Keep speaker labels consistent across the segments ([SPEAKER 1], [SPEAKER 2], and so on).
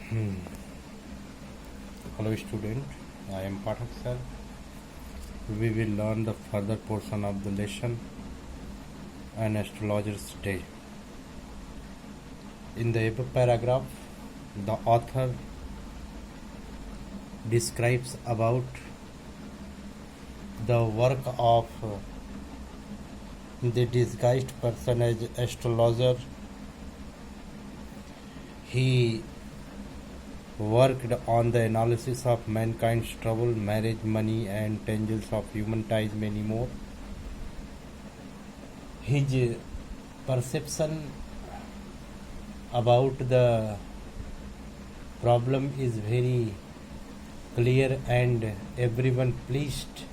[SPEAKER 1] Hmm. Hello student, I am Pathak sir. We will learn the further portion of the lesson An Astrologer's Day. In the above paragraph, the author describes about the work of the disguised person as astrologer. He worked on the analysis of mankind's trouble, marriage, money, and tangles of human ties, many more. His perception about the problem is very clear, and everyone pleased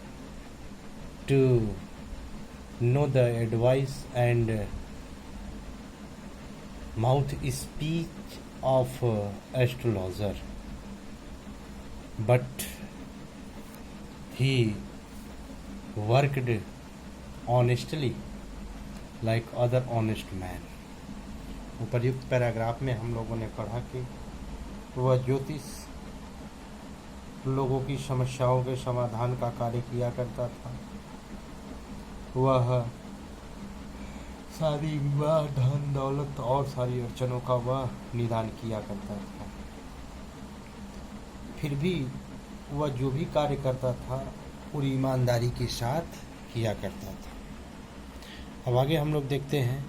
[SPEAKER 1] to know the advice and mouth speech of astrologer. But he worked honestly like other honest man. उपर्युक्त paragraph में हम लोगों ने पढ़ा कि वह ज्योतिष लोगों की समस्याओं के समाधान का कार्य किया करता था। वह सारी विवाह, धन दौलत और सारी अड़चनों का वह निदान किया करता था। फिर भी वह जो भी कार्य करता था पूरी ईमानदारी के साथ किया करता था। अब आगे हम लोग देखते हैं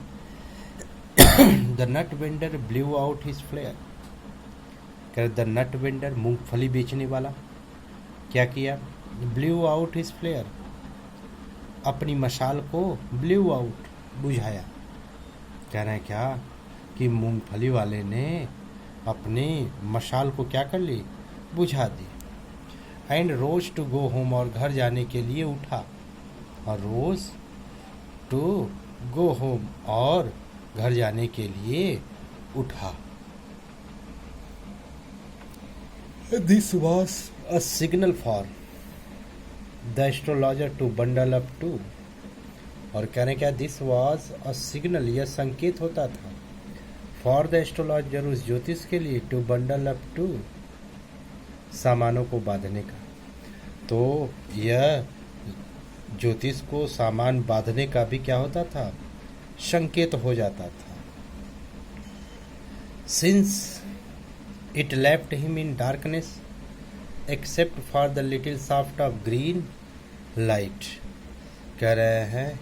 [SPEAKER 1] the nut vendor blew out his flare. The nut vendor, मूंगफली बेचने वाला, क्या किया? ब्लू आउट हिज फ्लेयर, अपनी मशाल को ब्लू आउट, बुझाया। कह रहे हैं क्या कि मूंगफली वाले ने अपनी मशाल को क्या कर ली? बुझा दी। And rose to go home, और घर जाने के लिए उठा। और रोज टू गो होम, और घर जाने के लिए उठा। This was a signal for the astrologer to bundle up too. और कह रहे क्या? दिस वॉज अ सिग्नल, यह संकेत होता था फॉर द एस्ट्रोलॉजर, उस ज्योतिष के लिए, टू बंडल अप टू, सामानों को बांधने का। तो यह ज्योतिष को सामान बांधने का भी क्या होता था? संकेत हो जाता था। Since it left him in darkness except for the little shaft of green light. कह रहे हैं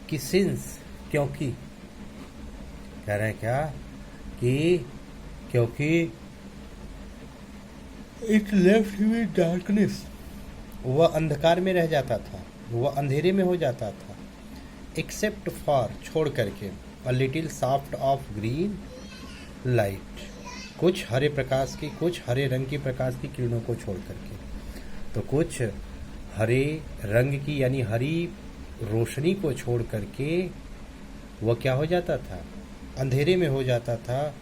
[SPEAKER 1] कि सिंस, क्योंकि, कह रहे हैं क्या कि क्योंकि it left him in darkness, वह अंधकार में रह जाता था, वह अंधेरे में हो जाता था। एक्सेप्ट फॉर, छोड़ करके, a little shaft of green light, कुछ हरे प्रकाश की, कुछ हरे रंग की प्रकाश की किरणों को छोड़ करके। तो कुछ हरे रंग की यानी हरी रोशनी को छोड़ करके वह क्या हो जाता था? अंधेरे में हो जाता था।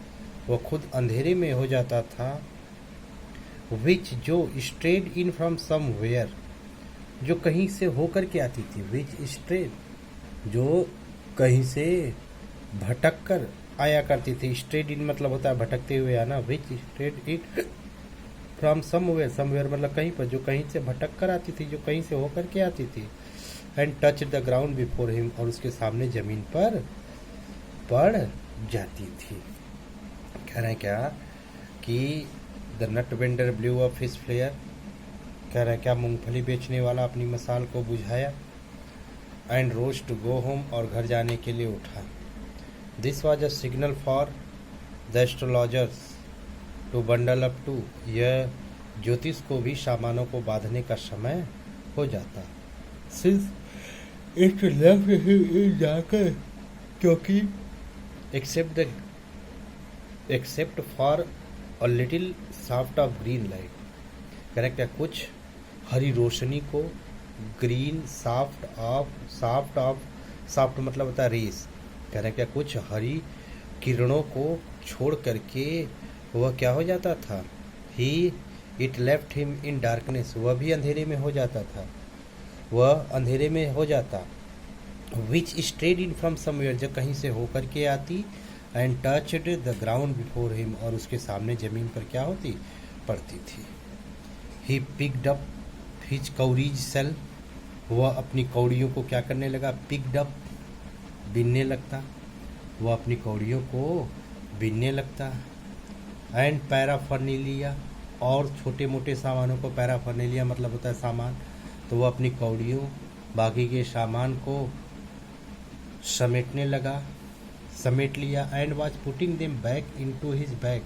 [SPEAKER 1] वह खुद अंधेरे में हो जाता था। विच, जो, स्ट्रेड इन फ्रॉम समवेयर, जो कहीं से होकर के आती थी। विच स्ट्रेड, जो कहीं से भटक कर आया करती थी। स्ट्रेड इन मतलब होता है भटकते हुए आना। Which strayed in from somewhere, somewhere मतलब कहीं पर, जो कहीं से भटक कर आती थी, जो कहीं से होकर के आती थी। And touch the ground before him, और उसके सामने जमीन पर पड़ जाती थी। कह रहे हैं क्या कि the nut vendor blew up his flare. कह रहे हैं क्या? मूंगफली बेचने वाला अपनी मसाल को बुझाया। And rose to go home, और घर जाने के लिए उठा। This was a signal for the astrologers to bundle up to, यह ज्योतिष को भी सामानों को बांधने का समय हो जाता। सिंस इट लेफ्ट जाकर, क्योंकि except for a little shaft of green light. Correct है? कुछ हरी रोशनी को, ग्रीन शाफ्ट मतलब होता है रेस। करेक्ट है? कुछ हरी किरणों को छोड़ करके वह क्या हो जाता था? It left him in darkness, वह भी अंधेरे में हो जाता था। वह अंधेरे में हो जाता। Which strayed in from somewhere, जो कहीं से होकर के आती। And touched the ground before him, और उसके सामने जमीन पर क्या होती पड़ती थी। He picked up his cowries shell, वह अपनी कौड़ियों को क्या करने लगा, पिक्ड अप बीनने लगता, वह अपनी कौड़ियों को बीनने लगता। एंड पैराफर्नेलिया, और छोटे मोटे सामानों को, पैराफर्नेलिया मतलब होता है सामान, तो वह अपनी कौड़ियों बाकी के सामान को समेटने लगा, समेट लिया। And was putting them back into his bag,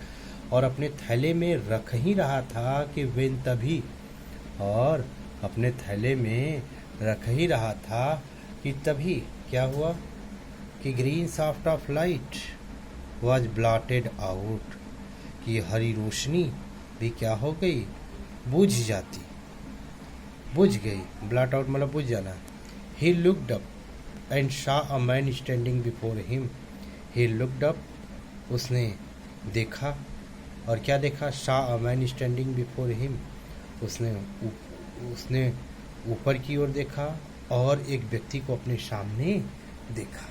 [SPEAKER 1] और अपने थैले में रख ही रहा था कि वेन तभी, और अपने थैले में रख ही रहा था कि तभी क्या हुआ कि green shaft of light was blotted out, कि हरी रोशनी भी क्या हो गई, बुझ जाती, बुझ गई। ब्लॉट आउट मतलब बुझ जाना। He looked up and saw a man standing before him. He looked up, उसने देखा, और क्या देखा, saw a man standing before him, उसने ऊपर की ओर देखा और एक व्यक्ति को अपने सामने देखा।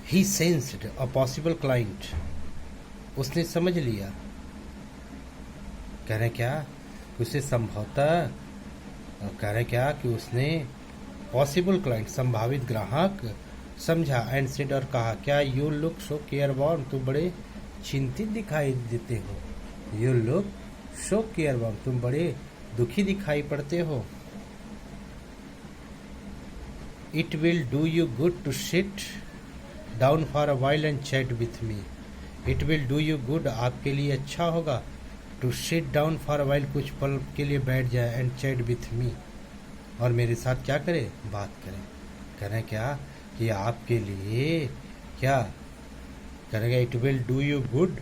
[SPEAKER 1] He sensed a possible client, उसने समझ लिया, कह रहे क्या, उसे संभवतः कह रहे क्या कि उसने पॉसिबल क्लाइंट संभावित ग्राहक समझा। एंड सेड, और कहा, क्या you look so care bound, तुम बड़े चिंतित दिखाई देते हो। You look so care bound, तुम बड़े दुखी दिखाई पड़ते हो। It will do you good to sit down for a while and chat with me. It will do you good, आपके लिए अच्छा होगा, to sit down for a while, कुछ पल के लिए बैठ जाए, एंड चैट विथ मी, और मेरे साथ क्या करे, बात करें। करें क्या कि आपके लिए क्या करेगा, it will do you good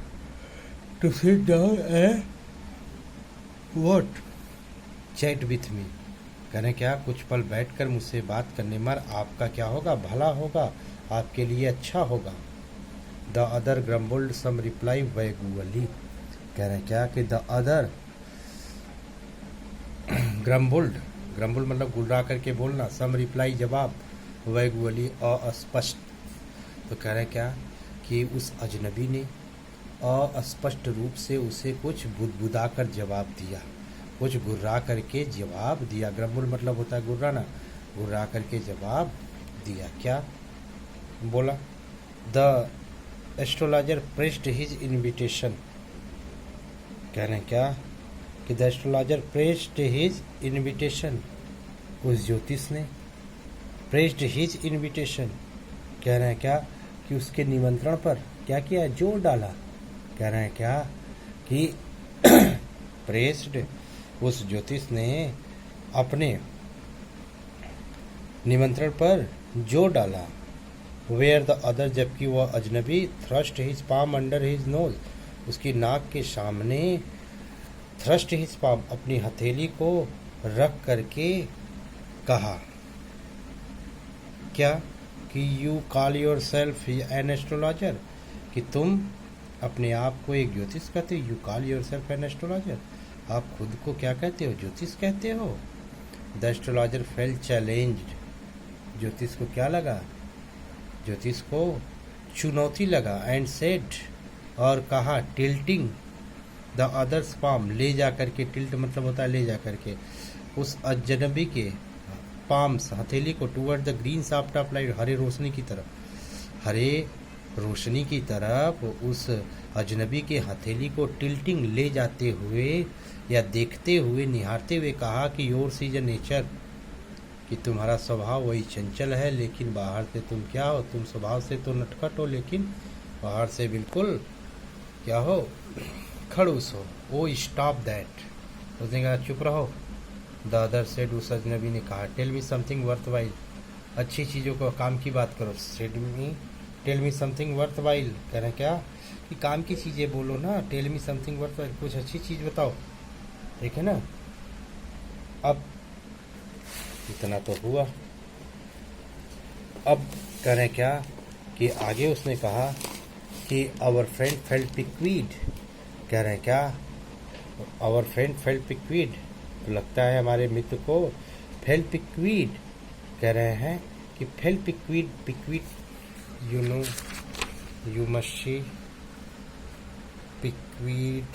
[SPEAKER 1] to sit down and what chat with me, करें क्या कुछ पल बैठकर मुझसे बात करने मर आपका क्या होगा, भला होगा, आपके लिए अच्छा होगा। द अदर ग्रम्बल्ड सम रिप्लाई वैगुअली, कह रहे हैं क्या कि द अदर ग्रम्बल्ड, ग्रम्बल्ड मतलब गुर्रा करके बोलना, सम रिप्लाई जवाब, वैगुअली अस्पष्ट, तो कह रहे हैं क्या कि उस अजनबी ने अस्पष्ट रूप से उसे कुछ बुदबुदा कर जवाब दिया, कुछ गुर्रा करके जवाब दिया। ग्रम्बल्ड मतलब होता है गुर्राना, गुर्रा करके जवाब दिया। क्या बोला, the astrologer pressed his invitation, कह रहे हैं क्या कि the astrologer pressed his invitation, उस ज्योतिष ने प्रेस्ड हिज इन्विटेशन, कह रहे हैं क्या कि उसके निमंत्रण पर क्या किया, जोर डाला। कह रहे हैं क्या कि प्रेस्ड, उस ज्योतिष ने अपने निमंत्रण पर जोर डाला। वेयर द अदर, जबकि वह अजनबी thrust his palm under his nose, उसकी नाक के सामने थ्रस्ट हिज पाम, अपनी हथेली को रख करके कहा, क्या कि you call your self an astrologer, कि तुम अपने आप को एक ज्योतिष कहते हो। You call your self an astrologer, आप खुद को क्या कहते हो, ज्योतिष कहते हो। द एस्ट्रोलॉजर फेल चैलेंज्ड, ज्योतिष को क्या लगा, ज्योतिष को चुनौती लगा। एंड सेड, और कहा, टिल्टिंग द अदर्स पाम, ले जा करके, टिल्ट मतलब होता है ले जा करके, उस अजनबी के पाम्स हथेली को, toward the green shaft of light, हरे रोशनी की तरफ, हरे रोशनी की तरफ उस अजनबी के हथेली को टिल्टिंग ले जाते हुए या देखते हुए, निहारते हुए कहा कि योर सीज नेचर, कि तुम्हारा स्वभाव वही चंचल है, लेकिन बाहर से तुम क्या हो, तुम स्वभाव से तो नटखट हो, लेकिन बाहर से बिल्कुल क्या हो, खड़ूस हो। ओ स्टॉप दैट, उसने कहा चुप रहो। द अदर सेड, उस अजनबी ने कहा, tell me something worthwhile, अच्छी चीज़ों को, काम की बात करो। Said me, tell me something worthwhile, कह रहे हैं क्या कि काम की चीज़ें बोलो ना, tell me something worthwhile, कुछ अच्छी चीज़ बताओ, ठीक है ना। अब इतना तो हुआ, अब कह रहे हैं क्या कि आगे उसने कहा कि आवर फ्रेंड फेल्ट पिक्वीड, कह रहे हैं क्या आवर फ्रेंड फेल्ट पिक्वीड, तो लगता है हमारे मित्र को फेल्ट पिक्वीड, कह रहे हैं कि felt piqued piqued you know you must see piqued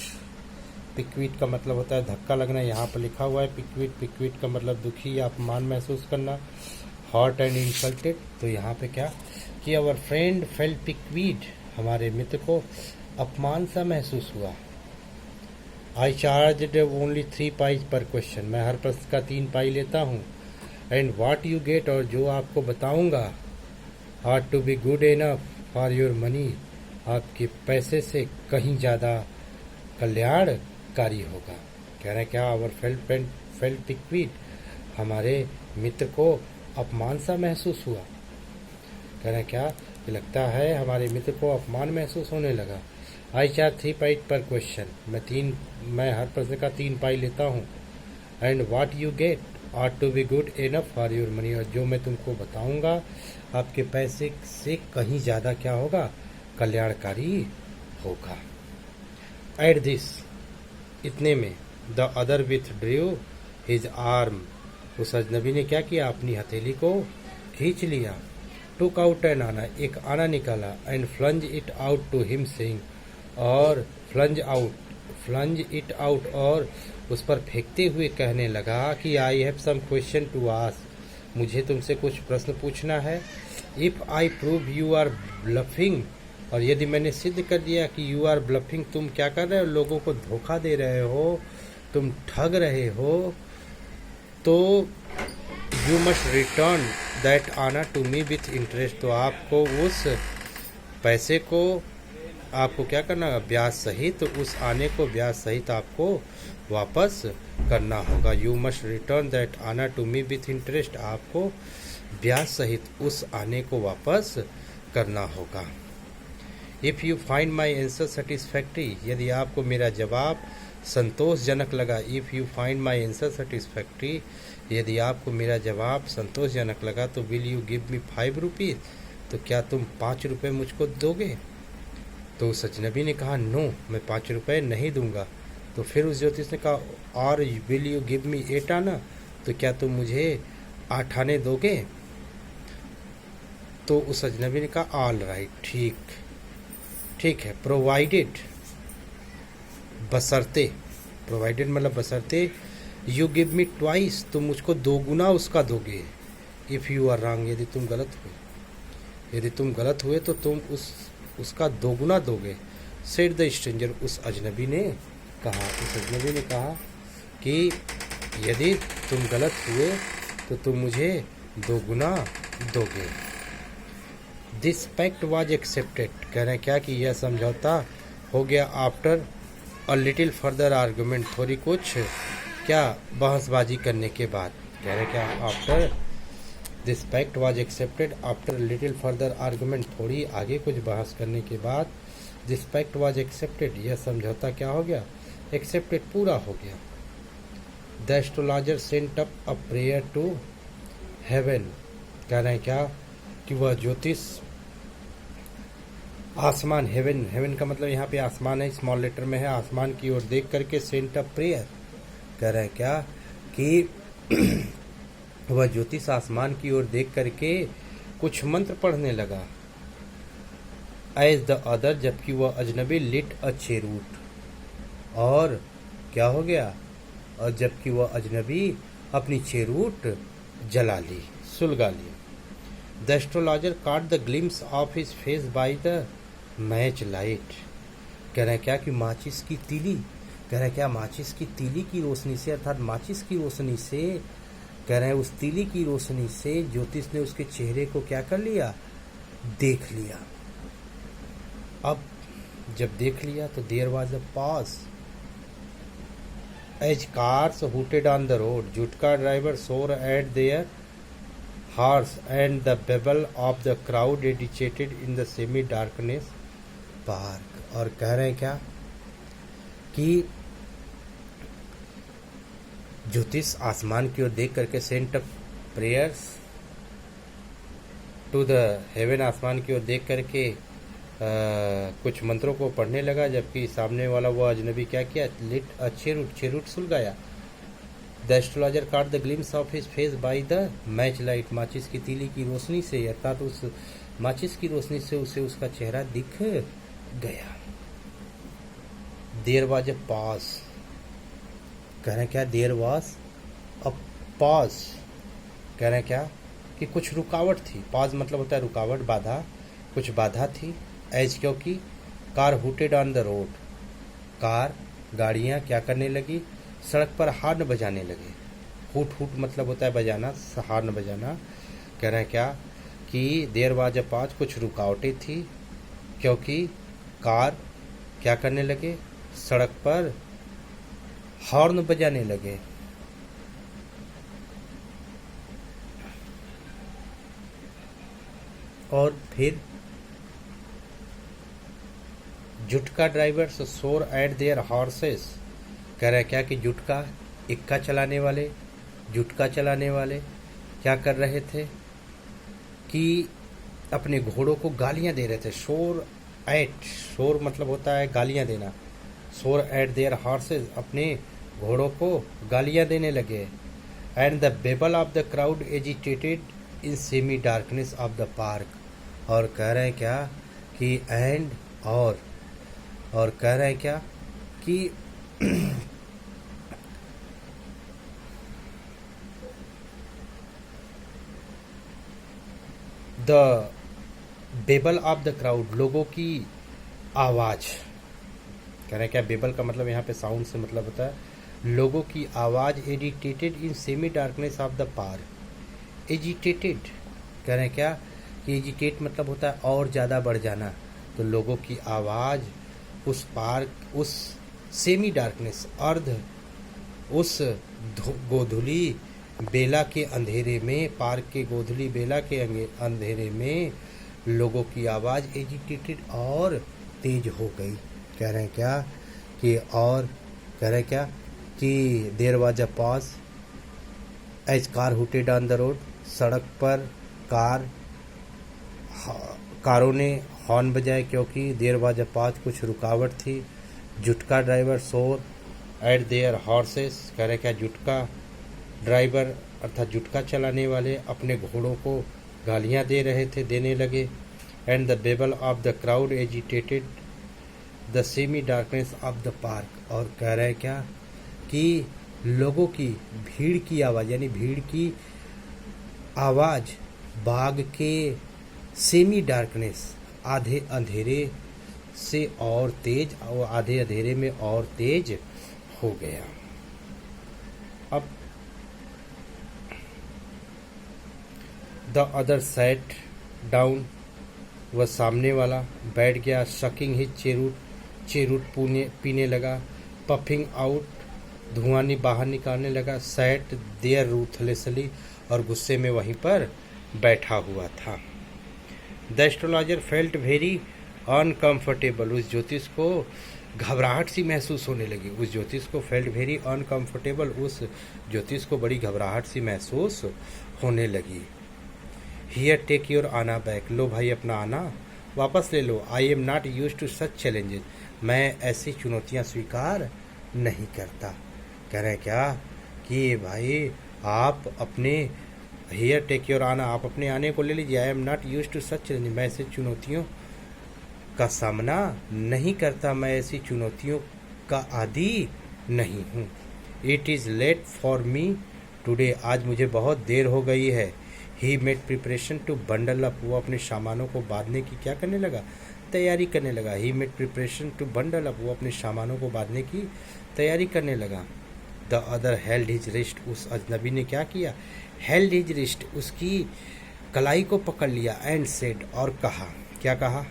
[SPEAKER 1] piqued का मतलब होता है धक्का लगना। यहाँ पर लिखा हुआ है पिक्विड पिक्विड का मतलब दुखी या अपमान महसूस करना, हॉट एंड इंसल्टेड। तो यहाँ पे क्या कि अवर फ्रेंड फेल पिक्विड, हमारे मित्र को अपमान सा महसूस हुआ। आई चार्ज ओनली 3 पाइज पर क्वेश्चन, मैं हर प्रश्न का 3 पाई लेता हूँ। एंड वाट यू गेट, और जो आपको बताऊँगा, are to be good enough for your money, आपके पैसे से कहीं ज़्यादा कल्याणकारी होगा। कह रहे हैं क्या अवर फेल पिक्विड, हमारे मित्र को अपमान सा महसूस हुआ। कह रहे हैं क्या कि लगता है हमारे मित्र को अपमान महसूस होने लगा। आई चार 3 पाई पर क्वेश्चन, मैं हर प्रश्न का 3 पाई लेता हूँ। And what you get are to be good enough for your money, और जो मैं तुमको बताऊँगा आपके पैसे से कहीं ज़्यादा क्या होगा, कल्याणकारी होगा। एट दिस, इतने में, the other with Drew his arm, उस अजनबी ने क्या किया, अपनी हथेली को खींच लिया। टुक आउट एन आना, एक आना निकाला। And flung it out to him saying, और फ्लंज इट आउट, और उस पर फेंकते हुए कहने लगा कि I have some question to ask, मुझे तुमसे कुछ प्रश्न पूछना है। If I prove you are bluffing, और यदि मैंने सिद्ध कर दिया कि यू आर ब्लफिंग, तुम क्या कर रहे हो, लोगों को धोखा दे रहे हो, तुम ठग रहे हो, तो यू मस्ट रिटर्न दैट आना टू मी विथ इंटरेस्ट, तो आपको उस पैसे को आपको क्या करना, ब्याज सहित, तो उस आने को ब्याज सहित आपको वापस करना होगा। यू मस्ट रिटर्न दैट आना टू मी विथ इंटरेस्ट, आपको ब्याज सहित उस आने को वापस करना होगा। If you find my answer satisfactory, यदि आपको मेरा जवाब संतोषजनक लगा। If you find my answer satisfactory, यदि आपको मेरा जवाब संतोषजनक लगा, तो will you give me 5 rupees, तो क्या तुम 5 रुपये मुझको दोगे। तो उस अजनबी ने कहा नो, मैं 5 रुपये नहीं दूंगा। तो फिर उस ज्योतिष ने कहा और विल यू गिव मी 8 आना, तो क्या तुम मुझे 8 आने दोगे। तो उस अजनबी ने कहा ऑल राइट, ठीक है। प्रोवाइडेड, बशर्ते, प्रोवाइडेड मतलब बशर्ते, यू गिव मी ट्वाइस, तुम मुझको 2 गुना उसका दोगे। इफ़ यू आर रॉन्ग, यदि तुम गलत हुए तो तुम उसका 2 गुना दोगे। सेड द स्ट्रेंजर, उस अजनबी ने कहा कि यदि तुम गलत हुए तो तुम मुझे 2 गुना दोगे। दिस पैक्ट वाज एक्सेप्टेड, कह रहे हैं क्या कि यह समझौता हो गया after a little further argument, थोड़ी कुछ क्या बहसबाजी करने के बाद। कह रहे क्या after this pact was accepted after little further argument, थोड़ी आगे कुछ बहस करने के बाद दिस पैक्ट वाज एक्सेप्टेड, यह समझौता क्या हो गया, एक्सेप्टेड, पूरा हो गया। The astrologer sent up a prayer to heaven, कह रहे हैं क्या कि वह ज्योतिष आसमान, हेवन का मतलब यहाँ पे आसमान है, स्मॉल लेटर में है, आसमान की ओर देख करके सेंट अप प्रेयर, कह रहे हैं क्या कि वह ज्योतिष आसमान की ओर देख करके कुछ मंत्र पढ़ने लगा। एज द अदर, जबकि वह अजनबी लिट अ चेरूट, और क्या हो गया, और जबकि वह अजनबी अपनी चेरूट जला ली, सुलगा ली। The astrologer caught the glimpse of his face by the match light, कह रहे हैं क्या कि माचिस की तीली, कह रहे हैं क्या माचिस की तीली की रोशनी से, अर्थात माचिस की रोशनी से, कह रहे हैं उस तीली की रोशनी से ज्योतिष ने उसके चेहरे को क्या कर लिया, देख लिया। अब जब देख लिया तो there was a pause as cars hooted on the road, jutka driver swore at their horses and the babble of the crowd agitated in the semi darkness park. और कह रहे हैं क्या कि ज्योतिष आसमान की ओर देख करके sent up prayers to the heaven, आसमान की ओर देख करके कुछ मंत्रों को पढ़ने लगा, जबकि सामने वाला वो अजनबी क्या किया, लिट चेरूट सुलगाया। The astrologer caught the glimpse of his face by the match light, माचिस की तीली की रोशनी से, अर्थात उस माचिस की रोशनी से उसे उसका चेहरा दिख गया। देयर वाज अ पॉज, कह रहे क्या, देयर वाज अ पॉज, कह रहे क्या कि कुछ रुकावट थी। पॉज मतलब होता है रुकावट, बाधा, कुछ बाधा थी। एज क्योंकि car hooted on the road, car गाड़ियाँ क्या करने लगी, सड़क पर हॉर्न बजाने लगे। हुट हुट मतलब होता है बजाना, हॉर्न बजाना। कह रहे हैं क्या कि देर वाज अ पॉज, कुछ रुकावटें थी क्योंकि कार क्या करने लगे, सड़क पर हॉर्न बजाने लगे। और फिर जुटका ड्राइवर्स सोर एट देयर हॉर्सेस, कह रहा है क्या कि जुटका, इक्का चलाने वाले, जुटका चलाने वाले क्या कर रहे थे कि अपने घोड़ों को गालियां दे रहे थे। शोर एट, शोर मतलब होता है गालियां देना। शोर एट देयर हॉर्सेस, अपने घोड़ों को गालियां देने लगे। And the babble of the crowd agitated in semi darkness of the park, और कह रहे हैं क्या कि एंड और कह रहे हैं क्या कि the babble of the crowd, लोगों की आवाज़, कह रहे हैं क्या, बेबल का मतलब यहाँ पे साउंड से मतलब होता है लोगों की आवाज़। Agitated in semi darkness of the park, agitated, कह रहे हैं क्या कि एजिटेट मतलब होता है और ज़्यादा बढ़ जाना। तो लोगों की आवाज़ उस पार्क, उस सेमी डार्कनेस, अर्ध, उस गोधुली बेला के अंधेरे में, पार्क के गोधुली बेला के अंधेरे में लोगों की आवाज़ एजिटेटेड और तेज हो गई। कह रहे हैं क्या कि और कह रहे हैं क्या कि there was a pause as car hooted on the road, सड़क पर कारों ने हॉर्न बजाए क्योंकि देयर वाज अ पॉज, कुछ रुकावट थी। जुटका driver swore at there horses, कह रहे क्या, जुटका ड्राइवर अर्थात जुटका चलाने वाले अपने घोड़ों को गालियां दे रहे थे, देने लगे। And the babble of the crowd agitated the semi darkness of the park, और कह रहे क्या कि लोगों की भीड़ की आवाज़, यानी भीड़ की आवाज़ बाग के सेमी डार्कनेस, आधे अंधेरे से और तेज, और आधे अंधेरे में और तेज हो गया। अब द अदर सैट डाउन, वह सामने वाला बैठ गया। शकिंग हिज चेरूट पीने लगा। पफिंग आउट, धुआं बाहर निकालने लगा। सैट देयर रूथलेसली, और गुस्से में वहीं पर बैठा हुआ था। The astrologer felt very uncomfortable, उस ज्योतिष को घबराहट सी महसूस होने लगी। उस ज्योतिष को फेल्ट वेरी अनकम्फर्टेबल, उस ज्योतिष को बड़ी घबराहट सी महसूस होने लगी। Here take your anna back, लो भाई अपना आना वापस ले लो। I am not use to such challenges, मैं ऐसी चुनौतियाँ स्वीकार नहीं करता। कह रहे हैं क्या कि भाई आप अपने, हियर टेक योर आना, आप अपने आने को ले लीजिए। I am not use to such challenges, मैं ऐसी चुनौतियों का सामना नहीं करता, मैं ऐसी चुनौतियों का आदी नहीं हूँ। It is late for me today, आज मुझे बहुत देर हो गई है। He made preparation to bundle up, वो अपने सामानों को बांधने की क्या करने लगा, तैयारी करने लगा। He made preparation to bundle up, वो अपने सामानों को बांधने की तैयारी करने लगा। The other held his wrist, उस अजनबी ने क्या किया, हेल्ड हिज रिस्ट, उसकी कलाई को पकड़ लिया। एंड सेड, और कहा, क्या कहा,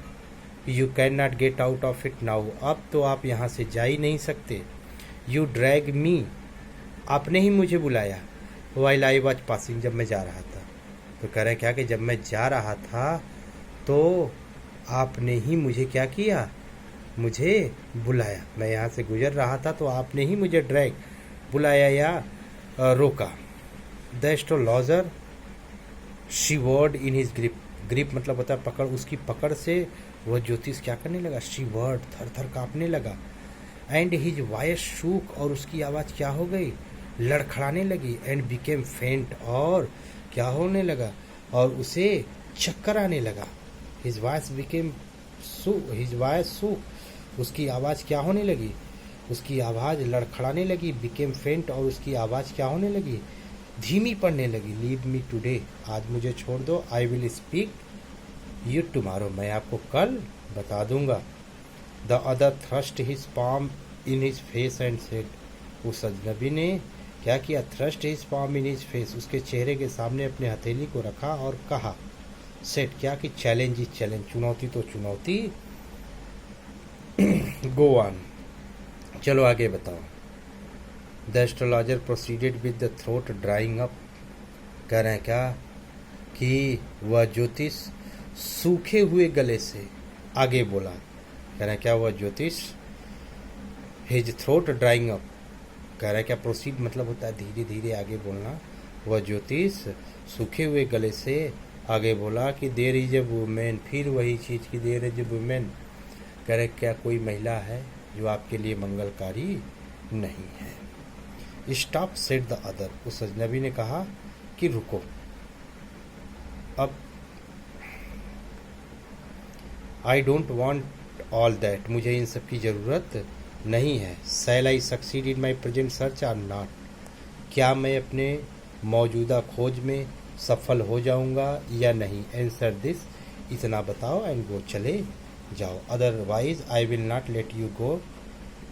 [SPEAKER 1] you can not get out of it now, अब तो आप यहाँ से जा ही नहीं सकते। यू ड्रैग मी, आपने ही मुझे बुलाया। वाइल आई वॉज पासिंग, जब मैं जा रहा था। तो कह रहे क्या कि जब मैं जा रहा था तो आपने ही मुझे क्या किया, मुझे बुलाया। मैं यहाँ से गुजर रहा था तो आपने ही मुझे ड्रैग, बुलाया या रोका। The astrologer शिवर्ड in his grip, grip मतलब होता है पकड़, उसकी पकड़ से वह ज्योतिष क्या करने लगा, शिवर्ड, थर थर काँपने लगा। एंड हिज वॉइस शूक, और उसकी आवाज़ क्या हो गई, लड़खड़ाने लगी, एंड बिकेम फेंट, और क्या होने लगा, और उसे चक्कर आने लगा। His voice became his voice उसकी आवाज़ क्या होने लगी, उसकी आवाज़ लड़खड़ाने लगी, बिकेम फेंट, और उसकी आवाज़ क्या होने लगी, धीमी पड़ने लगी। लीव मी टुडे, आज मुझे छोड़ दो। I will speak you tomorrow, मैं आपको कल बता दूंगा। The other thrust his palm in his face and said, उस अजनबी ने क्या किया, thrust his palm in his face, उसके चेहरे के सामने अपने हथेली को रखा और कहा, सेट क्या कि चैलेंज इज चैलेंज, चुनौती तो चुनौती, गो ऑन, चलो आगे बताओ। The astrologer proceeded with the throat drawing up, कह रहे हैं क्या कि वह ज्योतिष सूखे हुए गले से आगे बोला, कह रहे हैं क्या वह ज्योतिष, हिज थ्रोट ड्राइंग अप, कह रहा है क्या प्रोसीड मतलब होता है धीरे धीरे आगे बोलना। वह ज्योतिष सूखे हुए गले से आगे बोला कि देयर इज ए वुमेन, फिर वही चीज़ की देयर इज ए वुमेन, कह रहे क्या कोई महिला है जो आपके लिए मंगलकारी नहीं है। स्टॉप सेड द अदर, उस अजनबी ने कहा कि रुको, अब I don't want all that, मुझे इन सब की ज़रूरत नहीं है। Shall I succeed in my present search or not, क्या मैं अपने मौजूदा खोज में सफल हो जाऊंगा या नहीं। आंसर दिस, इतना बताओ, एंड गो, चले जाओ। Otherwise I will not let you go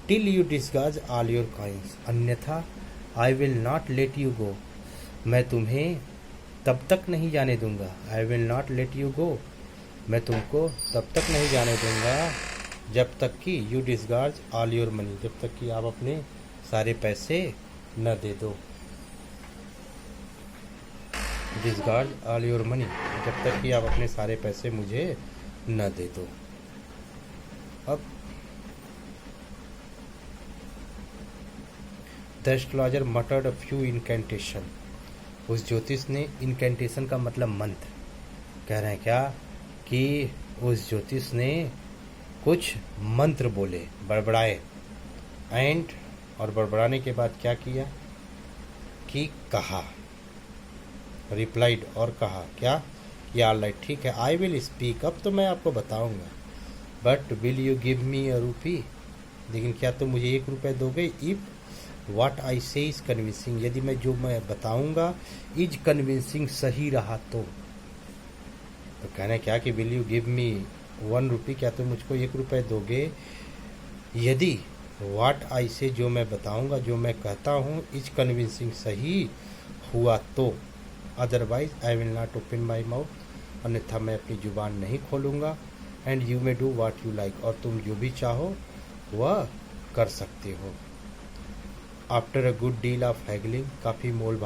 [SPEAKER 1] till you disgorge all your coins, अन्यथा I will not let you go, मैं तुम्हें तब तक नहीं जाने दूंगा। I will not let you go, मैं तुमको तब तक नहीं जाने दूंगा जब तक कि you disgorge all your money, जब तक कि आप अपने सारे पैसे न दे दो। डिस्गार्ज ऑल योर मनी, जब तक कि आप अपने सारे पैसे मुझे न दे दो। अब the astrologer मटर्ड a few incantation, उस ज्योतिष ने इनकेंटेशन का मतलब मंत्र, कह रहे हैं क्या कि उस ज्योतिष ने कुछ मंत्र बोले, बड़बड़ाए, एंड और बड़बड़ाने के बाद क्या किया कि कहा, रिप्लाइड, और कहा क्या, या ऑलराइट ठीक है, आई विल स्पीक, अब तो मैं आपको बताऊंगा, but will you give me a rupee, लेकिन क्या तुम मुझे 1 रुपये दोगे। इफ व्हाट आई से इज कन्विंसिंग, यदि मैं जो मैं बताऊंगा इज कन्विंसिंग, सही रहा तो कहना क्या कि विल यू गिव मी 1 रुपी, क्या तुम मुझको 1 रुपये दोगे, यदि व्हाट आई से, जो मैं बताऊंगा, जो मैं कहता हूँ, इज कन्विंसिंग, सही हुआ तो। Otherwise I will not open my mouth, अन्यथा मैं अपनी जुबान नहीं खोलूँगा। And you may do what you like, और तुम जो भी चाहो वह कर सकते हो। After a good deal of haggling, काफ़ी मोल